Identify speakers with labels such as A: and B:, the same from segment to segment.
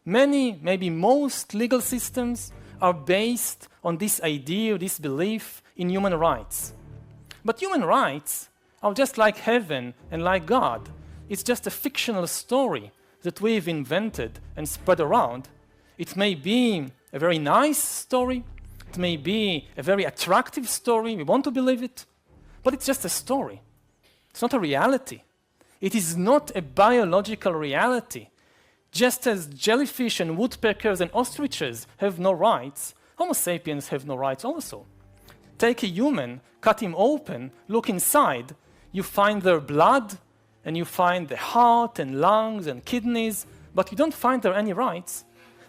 A: Many, maybe most legal systems are based on this idea, this belief in human rights. But human rights are just like heaven and like God. It's just a fictional story that we've invented and spread around. It may be a very nice story, it may be a very attractive story, we want to believe it, but it's just a story. It's not a reality. It is not a biological reality. Just as jellyfish and woodpeckers and ostriches have no rights, Homo sapiens have no rights also. Take a human, cut him open, look inside, you find their blood, and you find the heart and lungs and kidneys, but you don't find there any rights.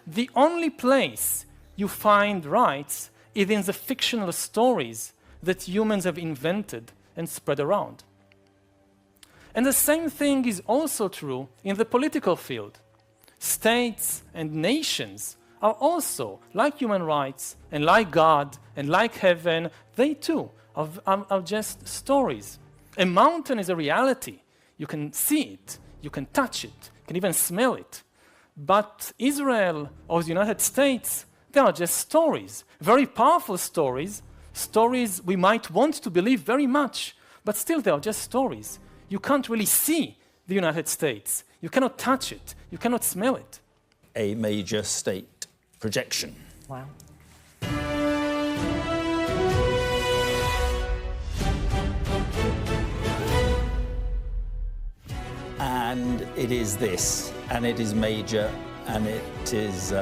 A: The only place you find rights is in the fictional stories that humans have invented and spread around. And the same thing is also true in the political field. States and nations are also, like human rights and like God and like heaven, they too are just stories. A mountain is a reality. You can see it, you can touch it, you can even smell it. But Israel or the United States, they are just stories, very powerful stories, stories we might want to believe very much, but still they are just stories. You can't really see the United States. You cannot touch it, you cannot smell it.
B: A major state projection.
C: Wow.
B: And it is this, and it is major, and it is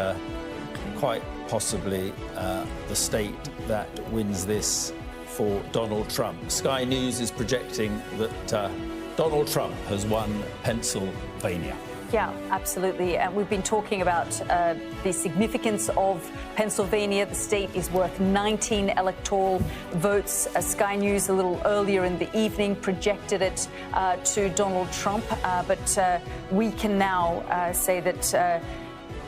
B: quite possibly the state that wins this for Donald Trump. Sky News is projecting that Donald Trump has won Pennsylvania.
C: Yeah, absolutely. And we've been talking about the significance of Pennsylvania. The state is worth 19 electoral votes. Sky News a little earlier in the evening projected it to Donald Trump. But we can now say that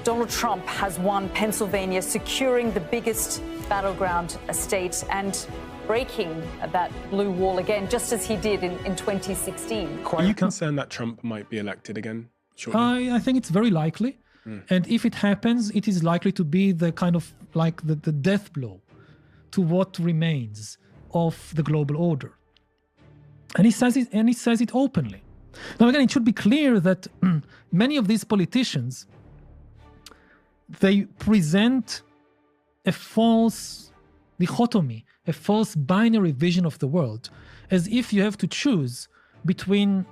C: Donald Trump has won Pennsylvania, securing the biggest battleground state and breaking that blue wall again, just as he did in 2016.
D: Are you concerned that Trump might be elected again? Shortly?
E: I think it's very likely. And if it happens, it is likely to be the kind of like the death blow to what remains of the global order. And he says it openly. Now again, it should be clear that many of these politicians, they present a false dichotomy, a false binary vision of the world, as if you have to choose between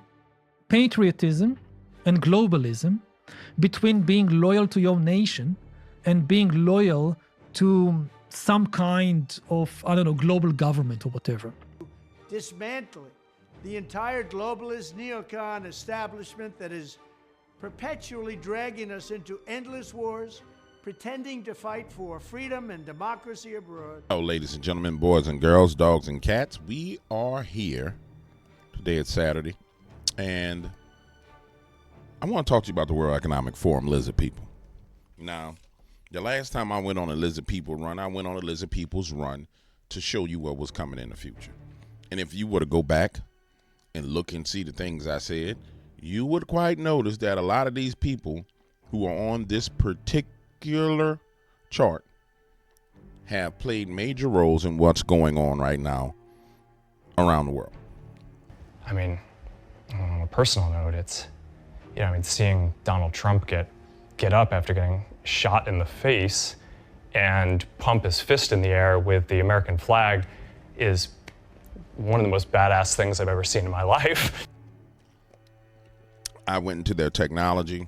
E: patriotism and globalism, between being loyal to your nation and being loyal to some kind of, I don't know, global government or whatever.
F: Dismantling the entire globalist neocon establishment that is perpetually dragging us into endless wars, pretending to fight for freedom and democracy abroad.
G: Hello, ladies and gentlemen, boys and girls, dogs and cats. We are here. Today it's Saturday, and I want to talk to you about the World Economic Forum Lizard People. Now, the last time I went on a Lizard People run, I went on a Lizard People's run to show you what was coming in the future. And if you were to go back and look and see the things I said, you would quite notice that a lot of these people who are on this particular chart have played major roles in what's going on right now around the world.
H: I mean, on a personal note, it's, seeing Donald Trump get up after getting shot in the face and pump his fist in the air with the American flag is one of the most badass things I've ever seen in my life.
G: I went into their technology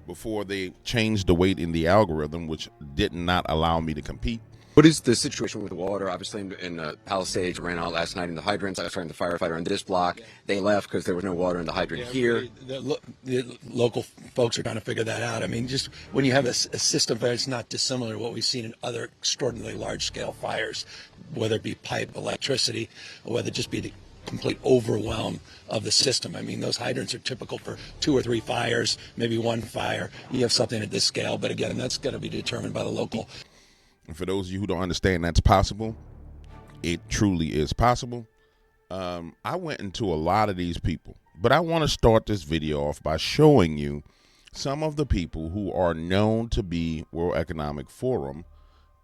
G: before they changed the weight in the algorithm, which did not allow me to compete.
I: What is the situation with the water? Obviously, in Palisades, ran out last night in the hydrants. I was talking to the firefighter on this block. They left because there was no water in the hydrant here.
J: The local folks are trying to figure that out. I mean, just when you have a system that's not dissimilar to what we've seen in other extraordinarily large-scale fires, whether it be pipe, electricity, or whether it just be the complete overwhelm of the system. I mean, those hydrants are typical for 2 or 3 fires, maybe 1 fire. You have something at this scale, but again, that's going to be determined by the local.
G: And for those of you who don't understand that's possible, it truly is possible. I went into a lot of these people, but I want to start this video off by showing you some of the people who are known to be World Economic Forum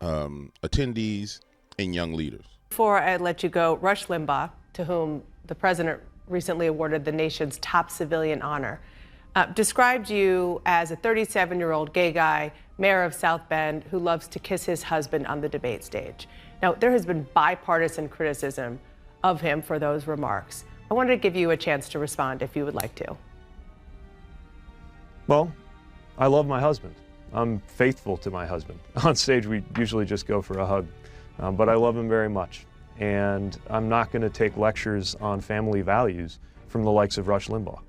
G: attendees and young leaders.
K: Before I let you go, Rush Limbaugh, to whom the president recently awarded the nation's top civilian honor, described you as a 37-year-old gay guy, mayor of South Bend, who loves to kiss his husband on the debate stage. Now, there has been bipartisan criticism of him for those remarks. I wanted to give you a chance to respond if you would like to.
L: Well, I love my husband. I'm faithful to my husband. On stage, we usually just go for a hug, but I love him very much. And I'm not going to take lectures on family values from the likes of Rush Limbaugh.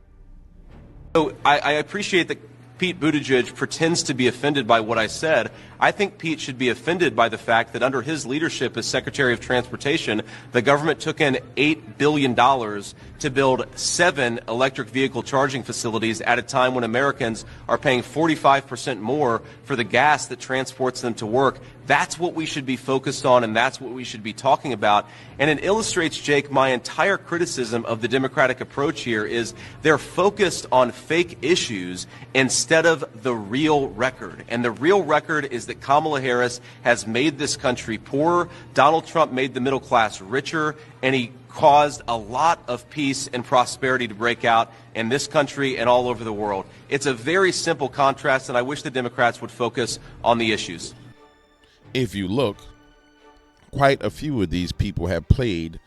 M: So I appreciate that Pete Buttigieg pretends to be offended by what I said. I think Pete should be offended by the fact that under his leadership as Secretary of Transportation, the government took in $8 billion to build 7 electric vehicle charging facilities at a time when Americans are paying 45% more for the gas that transports them to work. That's what we should be focused on, and that's what we should be talking about. And it illustrates, Jake, my entire criticism of the Democratic approach here is they're focused on fake issues instead of the real record. And the real record is that Kamala Harris has made this country poorer. Donald Trump made the middle class richer, and he caused a lot of peace and prosperity to break out in this country and all over the world. It's a very simple contrast, and I wish the Democrats would focus on the issues.
G: If you look, quite a few of these people have played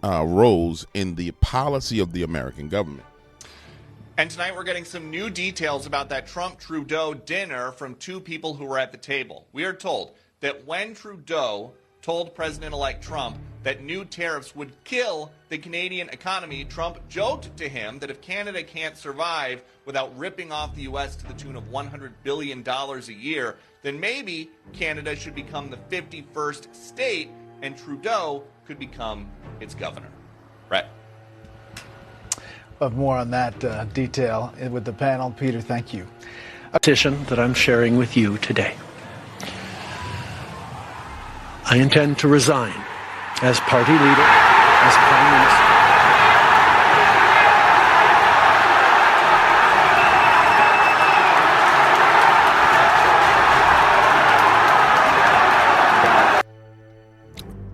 G: roles in the policy of the American government.
N: And tonight we're getting some new details about that Trump-Trudeau dinner from 2 people who were at the table. We are told that when Trudeau told President-elect Trump that new tariffs would kill the Canadian economy, Trump joked to him that if Canada can't survive without ripping off the U.S. to the tune of $100 billion a year, then maybe Canada should become the 51st state and Trudeau could become its governor. Right.
O: Of more on that detail with the panel. Peter, thank you. A petition that I'm sharing with you today. I intend to resign as party leader, as prime minister.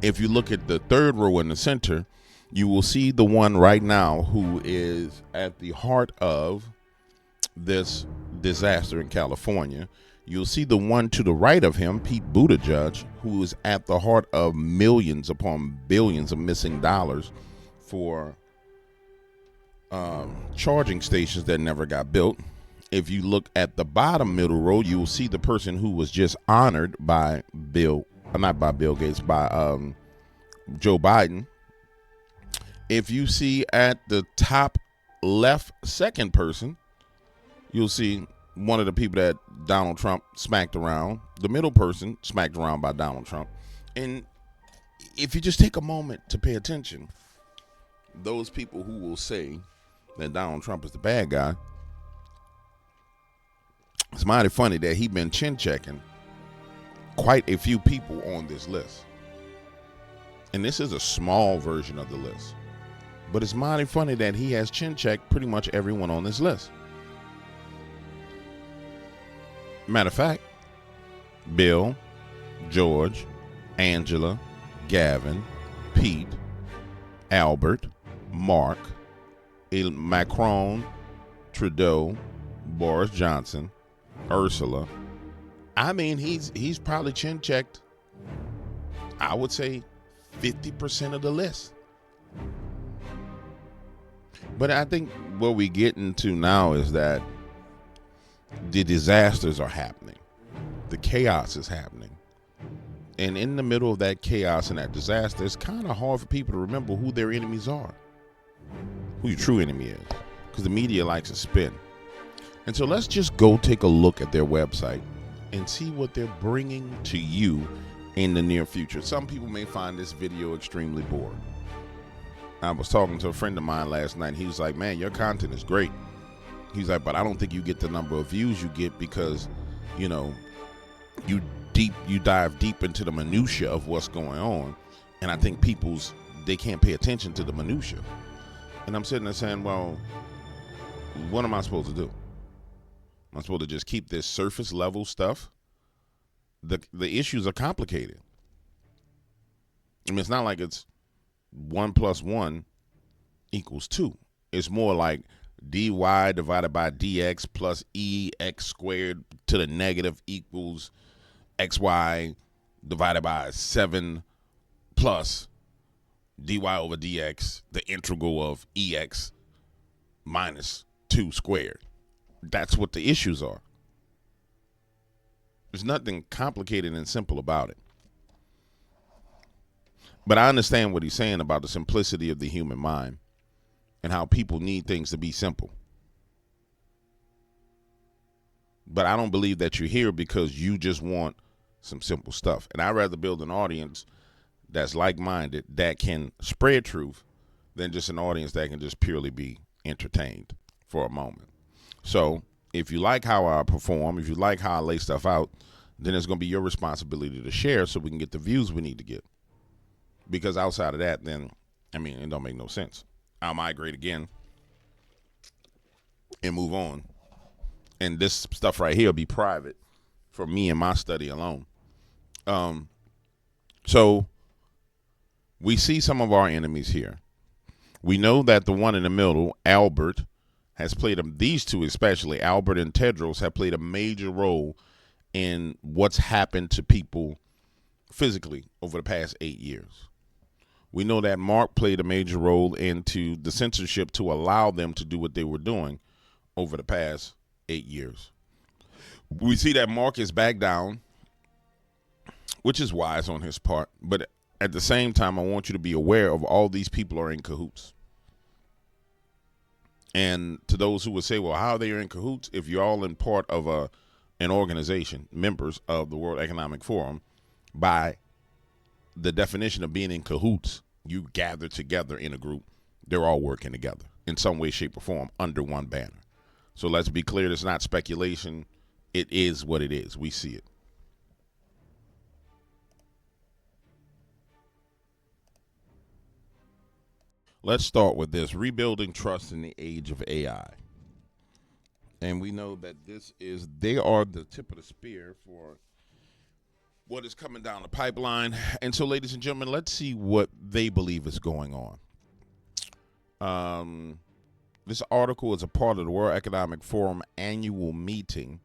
G: If you look at the third row in the center, you will see the one right now who is at the heart of this disaster in California. You'll see the one to the right of him, Pete Buttigieg, who is at the heart of millions upon billions of missing dollars for charging stations that never got built. If you look at the bottom middle row, you will see the person who was just honored by Joe Biden. If you see at the top left second person, you'll see one of the people that Donald Trump smacked around, the middle person smacked around by Donald Trump. And if you just take a moment to pay attention, those people who will say that Donald Trump is the bad guy, it's mighty funny that he's been chin checking quite a few people on this list. And this is a small version of the list. But it's mighty funny that he has chin checked pretty much everyone on this list. Matter of fact, Bill, George, Angela, Gavin, Pete, Albert, Mark, Macron, Trudeau, Boris Johnson, Ursula. I mean, he's probably chin checked, I would say, 50% of the list. But I think what we get into now is that the disasters are happening. The chaos is happening. And in the middle of that chaos and that disaster, it's kind of hard for people to remember who their enemies are, who your true enemy is, because the media likes to spin. And so let's just go take a look at their website and see what they're bringing to you in the near future. Some people may find this video extremely boring. I was talking to a friend of mine last night. He was like, man, your content is great. He's like, but I don't think you get the number of views you get because, you know, you dive deep into the minutia of what's going on. And I think they can't pay attention to the minutia. And I'm sitting there saying, well, what am I supposed to do? I'm supposed to just keep this surface level stuff. The issues are complicated. I mean, it's not like it's 1 + 1 = 2. It's more like dy divided by dx plus ex squared to the negative equals xy divided by 7 plus dy over dx, the integral of ex minus 2 squared. That's what the issues are. There's nothing complicated and simple about it. But I understand what he's saying about the simplicity of the human mind and how people need things to be simple. But I don't believe that you're here because you just want some simple stuff. And I'd rather build an audience that's like-minded, that can spread truth, than just an audience that can just purely be entertained for a moment. So if you like how I perform, if you like how I lay stuff out, then it's going to be your responsibility to share so we can get the views we need to get. Because outside of that, then, I mean, it don't make no sense. I'll migrate again and move on. And this stuff right here will be private for me and my study alone. So we see some of our enemies here. We know that the one in the middle, Albert, has played these two especially, Albert and Tedros, have played a major role in what's happened to people physically over the past 8 years. We know that Mark played a major role into the censorship to allow them to do what they were doing over the past 8 years. We see that Mark is back down, which is wise on his part. But at the same time, I want you to be aware of all these people are in cahoots. And to those who would say, well, how are they in cahoots? If you're all in part of an organization, members of the World Economic Forum, by the definition of being in cahoots, you gather together in a group. They're all working together in some way, shape, or form under one banner. So let's be clear, it's not speculation. It is what it is. We see it. Let's start with this: rebuilding trust in the age of AI. And we know that they are the tip of the spear for what is coming down the pipeline. And so, ladies and gentlemen, let's see what they believe is going on. This article is a part of the World Economic Forum annual meeting.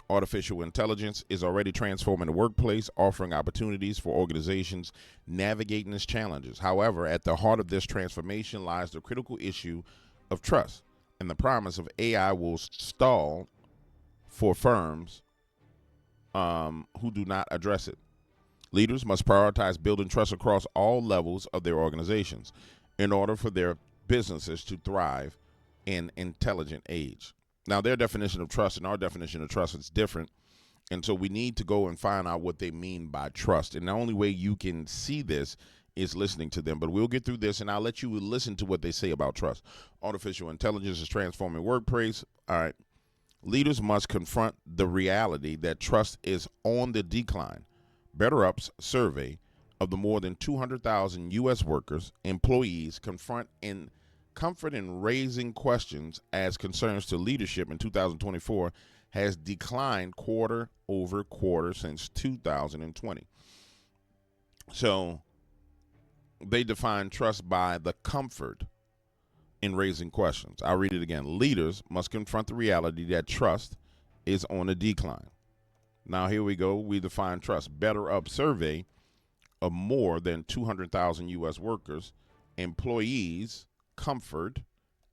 G: Artificial intelligence is already transforming the workplace, offering opportunities for organizations navigating its challenges. However, at the heart of this transformation lies the critical issue of trust, and the promise of AI will stall for firms who do not address it. Leaders must prioritize building trust across all levels of their organizations in order for their businesses to thrive in intelligent age. Now, their definition of trust and our definition of trust is different, and so we need to go and find out what they mean by trust. And the only way you can see this is listening to them. But we'll get through this, and I'll let you listen to what they say about trust. Artificial intelligence is transforming workplace. All right. Leaders must confront the reality that trust is on the decline. BetterUp's survey of the more than 200,000 U.S. workers, employees, comfort in raising questions as concerns to leadership in 2024 has declined quarter over quarter since 2020. So they define trust by the comfort in raising questions. I'll read it again. Leaders must confront the reality that trust is on a decline. Now, here we go. We define trust. BetterUp survey of more than 200,000 U.S. workers, employees, comfort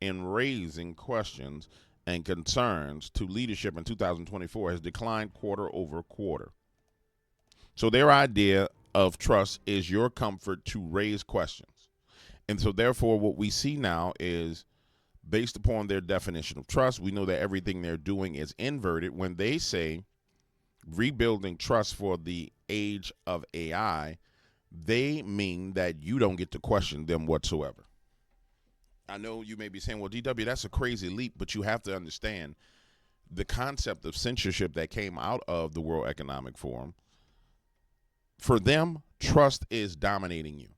G: in raising questions and concerns to leadership in 2024 has declined quarter over quarter. So their idea of trust is your comfort to raise questions. And so therefore what we see now is, based upon their definition of trust, we know that everything they're doing is inverted. When they say rebuilding trust for the age of AI, they mean that you don't get to question them whatsoever. I know you may be saying, well, DW, that's a crazy leap, but you have to understand the concept of censorship that came out of the World Economic Forum. For them, trust is dominating you.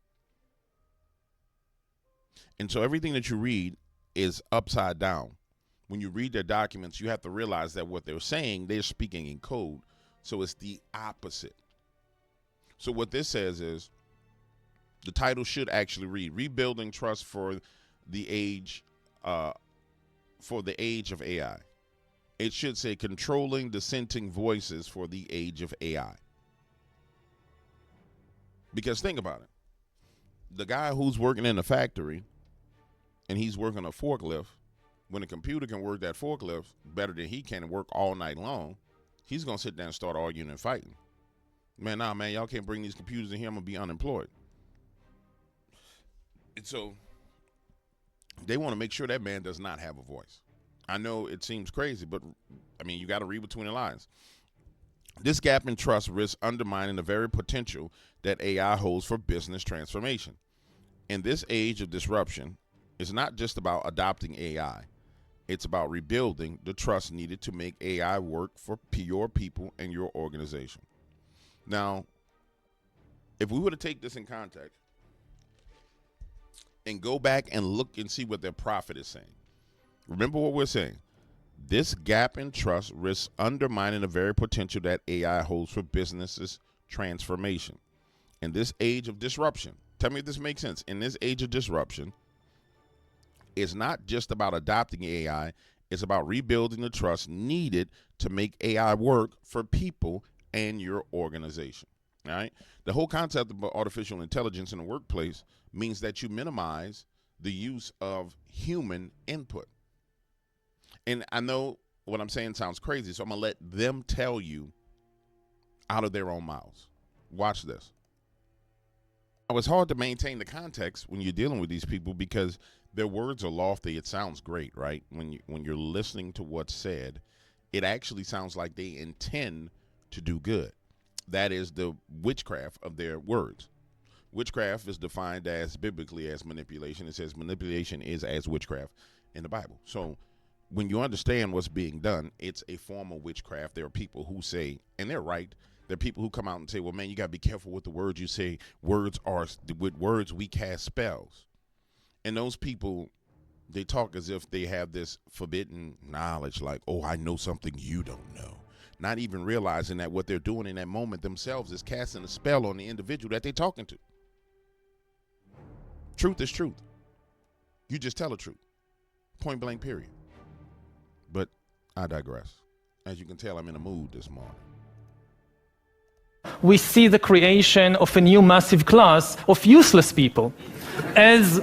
G: And so everything that you read is upside down. When you read their documents, you have to realize that what they're saying, they're speaking in code. So it's the opposite. So what this says is, the title should actually read, Rebuilding Trust for the Age of AI. It should say Controlling Dissenting Voices for the Age of AI. Because think about it. The guy who's working in a factory and he's working a forklift, when a computer can work that forklift better than he can and work all night long, he's going to sit there and start arguing and fighting. Man, y'all can't bring these computers in here. I'm going to be unemployed. And so they want to make sure that man does not have a voice. I know it seems crazy, but I mean, you got to read between the lines. This gap in trust risks undermining the very potential that AI holds for business transformation. In this age of disruption, it's not just about adopting AI. It's about rebuilding the trust needed to make AI work for your people and your organization. Now, if we were to take this in context and go back and look and see what their prophet is saying, remember what we're saying. This gap in trust risks undermining the very potential that AI holds for businesses' transformation. In this age of disruption, tell me if this makes sense. In this age of disruption, it's not just about adopting AI. It's about rebuilding the trust needed to make AI work for people and your organization. All right. The whole concept of artificial intelligence in the workplace means that you minimize the use of human input. And I know what I'm saying sounds crazy, so I'm going to let them tell you out of their own mouths. Watch this. Now, it's hard to maintain the context when you're dealing with these people because their words are lofty. It sounds great, right? When you're listening to what's said, it actually sounds like they intend to do good. That is the witchcraft of their words. Witchcraft is defined as biblically as manipulation. It says manipulation is as witchcraft in the Bible. So when you understand what's being done, it's a form of witchcraft. There are people who say, and they're right, there are people who come out and say, well, man, you got to be careful with the words you say. With words, we cast spells. And those people, they talk as if they have this forbidden knowledge, like, oh, I know something you don't know. Not even realizing that what they're doing in that moment themselves is casting a spell on the individual that they're talking to. Truth is truth. You just tell the truth. Point blank, period. But I digress. As you can tell, I'm in a mood this morning.
A: We see the creation of a new massive class of useless people. As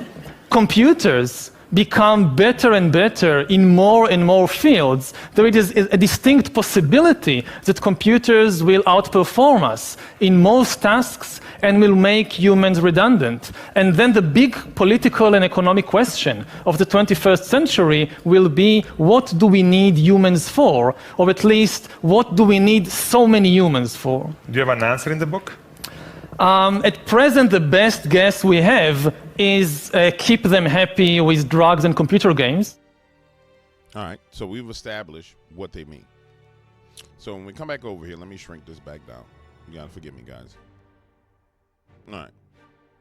A: computers become better and better in more and more fields, there is a distinct possibility that computers will outperform us in most tasks and will make humans redundant. And then the big political and economic question of the 21st century will be, what do we need humans for? Or at least, what do we need so many humans for?
P: Do you have an answer in the book?
A: At present, the best guess we have is keep them happy with drugs and computer games.
G: All right, so we've established what they mean. So when we come back over here, let me shrink this back down. You gotta forgive me, guys. All right,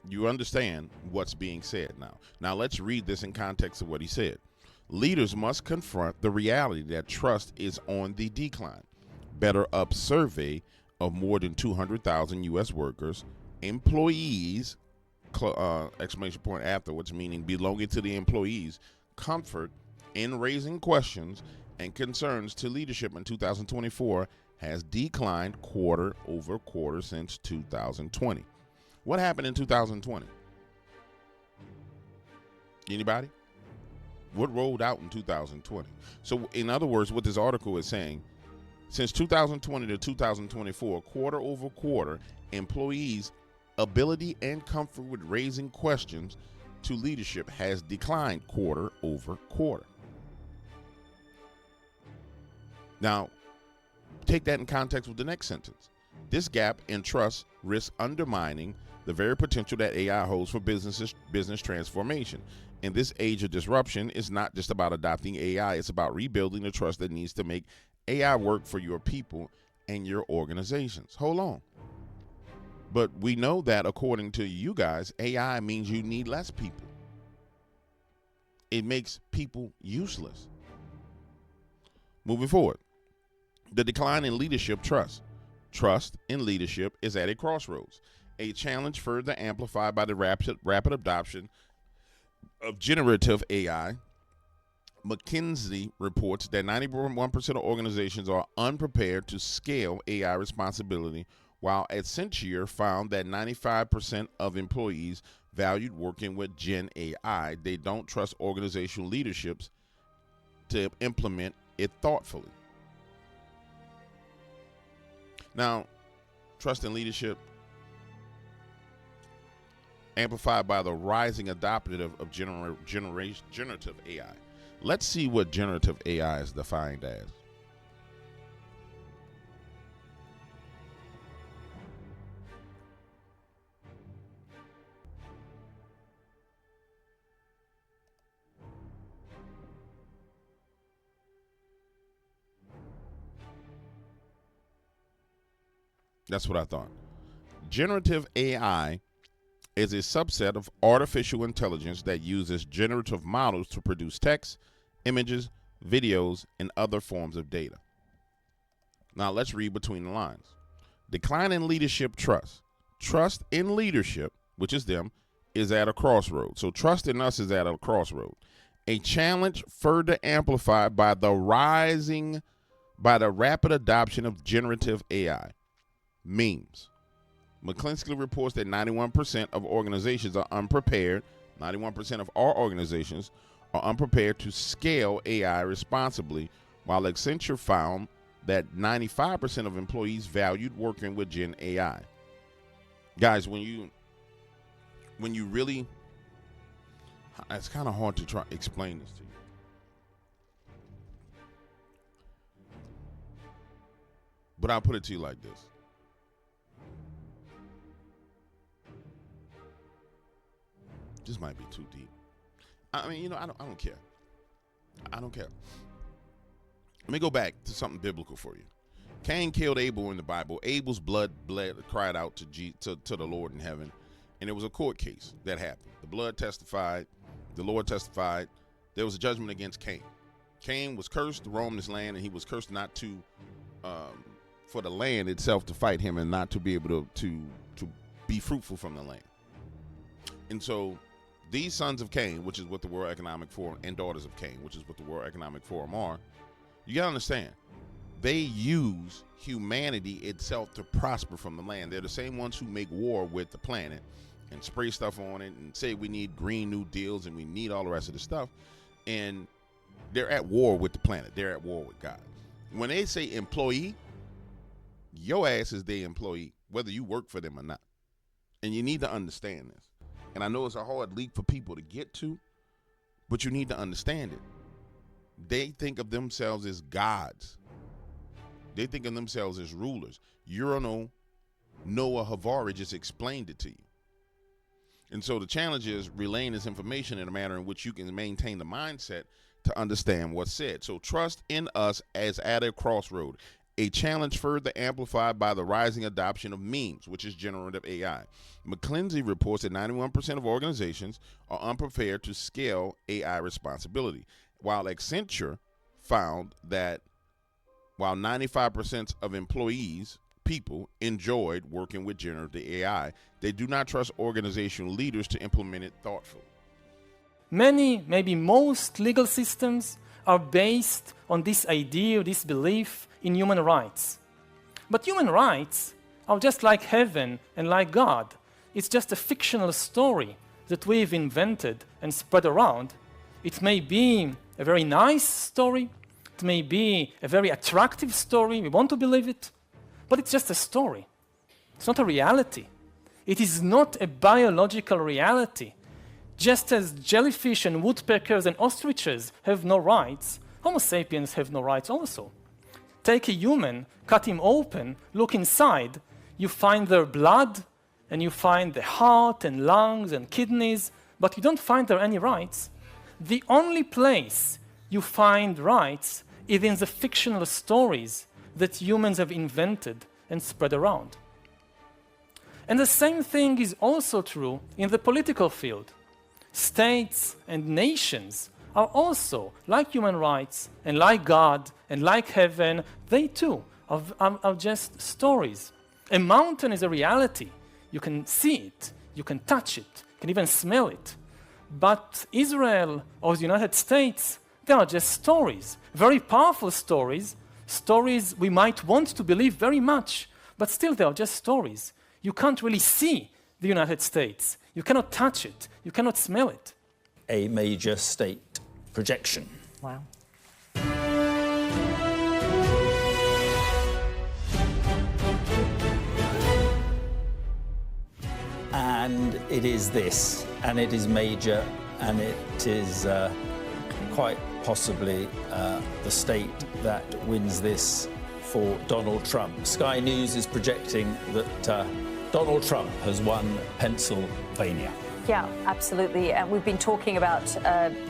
G: you understand what's being said now. Now let's read this in context of what he said. Leaders must confront the reality that trust is on the decline. Better Up survey of more than 200,000 U.S. workers, employees, exclamation point afterwards, meaning belonging to the employees, comfort in raising questions and concerns to leadership in 2024 has declined quarter over quarter since 2020. What happened in 2020? Anybody? What rolled out in 2020? So in other words, what this article is saying, since 2020 to 2024, quarter over quarter, employees' ability and comfort with raising questions to leadership has declined quarter over quarter. Now, take that in context with the next sentence. This gap in trust risks undermining the very potential that AI holds for business transformation. In this age of disruption, it's not just about adopting AI, it's about rebuilding the trust that needs to make AI work for your people and your organizations. Hold on. But we know that according to you guys, AI means you need less people. It makes people useless. Moving forward, the decline in leadership trust. Trust in leadership is at a crossroads, a challenge further amplified by the rapid adoption of generative AI. McKinsey reports that 91% of organizations are unprepared to scale AI responsibility, while Accenture found that 95% of employees valued working with Gen AI. They don't trust organizational leaderships to implement it thoughtfully. Now, trust in leadership amplified by the rising adoption of generative AI. Let's see what generative AI is defined as. That's what I thought. Generative AI is a subset of artificial intelligence that uses generative models to produce text, images, videos, and other forms of data. Now let's read between the lines. Decline in leadership trust. Trust in leadership, which is them, is at a crossroad. So trust in us is at a crossroad. A challenge further amplified by the rapid adoption of generative AI. Memes. McKinsey reports that 91% of organizations are unprepared. 91% of our organizations are unprepared to scale AI responsibly, while Accenture found that 95% of employees valued working with Gen AI. Guys, when you really, it's kind of hard to try to explain this to you. But I'll put it to you like this. This might be too deep. I mean, I don't care. I don't care. Let me go back to something biblical for you. Cain killed Abel in the Bible. Abel's blood cried out to the Lord in heaven, and it was a court case that happened. The blood testified. The Lord testified. There was a judgment against Cain. Cain was cursed to roam this land, and he was cursed not to, for the land itself to fight him and not to be able to be fruitful from the land. And so these sons of Cain, which is what the World Economic Forum, and daughters of Cain, which is what the World Economic Forum are, you got to understand, they use humanity itself to prosper from the land. They're the same ones who make war with the planet and spray stuff on it and say we need Green New Deals and we need all the rest of the stuff. And they're at war with the planet. They're at war with God. When they say employee, your ass is their employee, whether you work for them or not. And you need to understand this. And I know it's a hard leap for people to get to, but you need to understand it. They think of themselves as gods. They think of themselves as rulers. Noah Havari just explained it to you. And so the challenge is relaying this information in a manner in which you can maintain the mindset to understand what's said. So trust in us as at a crossroad. A challenge further amplified by the rising adoption of memes, which is generative AI. McKinsey reports that 91% of organizations are unprepared to scale AI responsibility, while Accenture found that while 95% of people enjoyed working with generative AI, they do not trust organizational leaders to implement it thoughtfully.
A: Many, maybe most legal systems are based on this idea, this belief in human rights. But human rights are just like heaven and like God. It's just a fictional story that we've invented and spread around. It may be a very nice story. It may be a very attractive story. We want to believe it. But it's just a story. It's not a reality. It is not a biological reality. Just as jellyfish and woodpeckers and ostriches have no rights, Homo sapiens have no rights also. Take a human, cut him open, look inside, you find their blood, and you find the heart and lungs and kidneys, but you don't find there any rights. The only place you find rights is in the fictional stories that humans have invented and spread around. And the same thing is also true in the political field. States and nations are also, like human rights and like God and like heaven, they too are just stories. A mountain is a reality. You can see it, you can touch it, you can even smell it. But Israel or the United States, they are just stories, very powerful stories, stories we might want to believe very much, but still they are just stories. You can't really see the United States. You cannot touch it. You cannot smell it.
B: A major state projection.
C: Wow.
B: And it is this, and it is major, and it is quite possibly the state that wins this for Donald Trump. Sky News is projecting that Donald Trump has won Pennsylvania.
C: Yeah, absolutely. And we've been talking about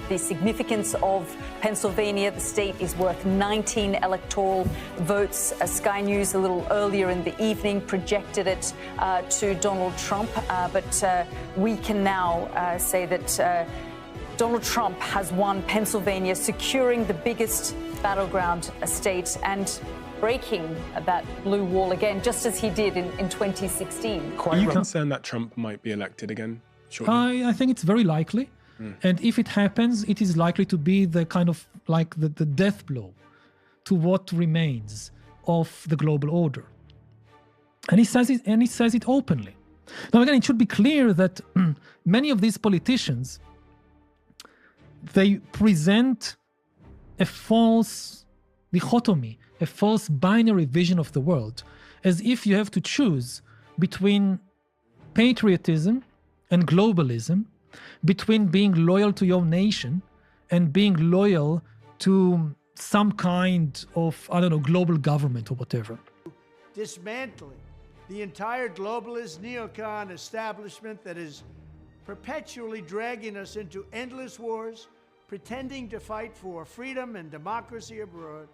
C: the significance of Pennsylvania. The state is worth 19 electoral votes. Sky News a little earlier in the evening projected it to Donald Trump. But we can now say that Donald Trump has won Pennsylvania, securing the biggest battleground state and breaking that blue wall again, just as he did in 2016.
D: Are you concerned that Trump might be elected again?
E: I think it's very likely. And if it happens, it is likely to be the kind of like the death blow to what remains of the global order. And he says it openly. Now again, it should be clear that many of these politicians, they present a false dichotomy, a false binary vision of the world, as if you have to choose between patriotism and globalism, between being loyal to your nation and being loyal to some kind of, I don't know, global government or whatever.
F: Dismantling the entire globalist neocon establishment that is perpetually dragging us into endless wars, pretending to fight for freedom and democracy abroad.